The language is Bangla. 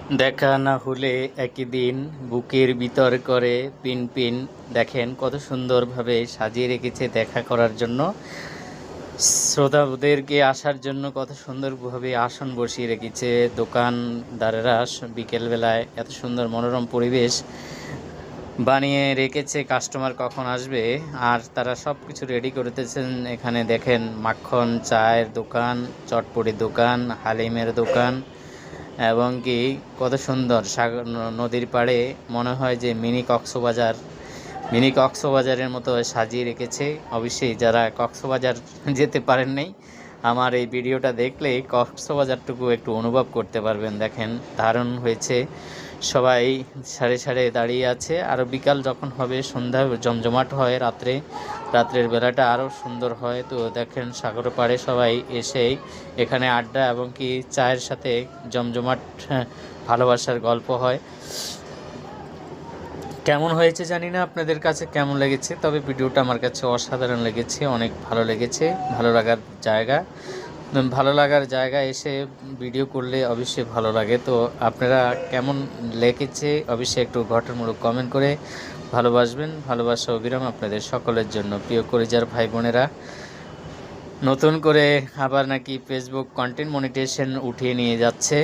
দেখা না হলে একই দিন বুকের ভিতর করে পিন পিন। দেখেন কত সুন্দরভাবে সাজিয়ে রেখেছে দেখা করার জন্য, শ্রোতাদেরকে আসার জন্য কত সুন্দরভাবে আসন বসিয়ে রেখেছে দোকানদারেরা। বিকেলবেলায় এত সুন্দর মনোরম পরিবেশ বানিয়ে রেখেছে, কাস্টমার কখন আসবে আর তারা সব কিছু রেডি করতেছেন। এখানে দেখেন মাখন চায়ের দোকান, চটপটির দোকান, হালিমের দোকান এবং কি কত সুন্দর সাগর নদীর পাড়ে, মনে হয় যে মিনি কক্সবাজারের মতো সাজিয়ে রেখেছে। অবশ্যই যারা কক্সবাজার যেতে পারেন নাই, আমার এই ভিডিওটা দেখলে কক্সবাজারটুকু একটু অনুভব করতে পারবেন। দেখেন দারুণ হয়েছে, সবাই সারে সারে দাঁড়িয়ে আছে। আর বিকাল যখন হবে, সন্ধ্যা জমজমাট হয়, রাত্রের বেলাটা আরও সুন্দর হয়। তো দেখেন সাগর পাড়ে সবাই এসে এখানে আড্ডা এবং কি চায়ের সাথে জমজমাট ভালোবাসার গল্প হয়। কেমন হয়েছে জানি না আপনাদের কাছে কেমন লেগেছে, তবে ভিডিওটা আমার কাছে অসাধারণ লেগেছে, অনেক ভালো লেগেছে। ভালো লাগার জায়গা এসে ভিডিও করলে অবশ্যই ভালো লাগে। তো আপনারা কেমন লেগেছে অবশ্যই একটু গঠনমূলক কমেন্ট করে ভালোবাসবেন। ভালোবাসা অবিরাম আপনাদের সকলের জন্য। প্রিয় কলিজার ভাই বোনেরা, নতুন করে আবার নাকি ফেসবুক কন্টেন্ট মনিটাইজেশন উঠিয়ে নিয়ে যাচ্ছে।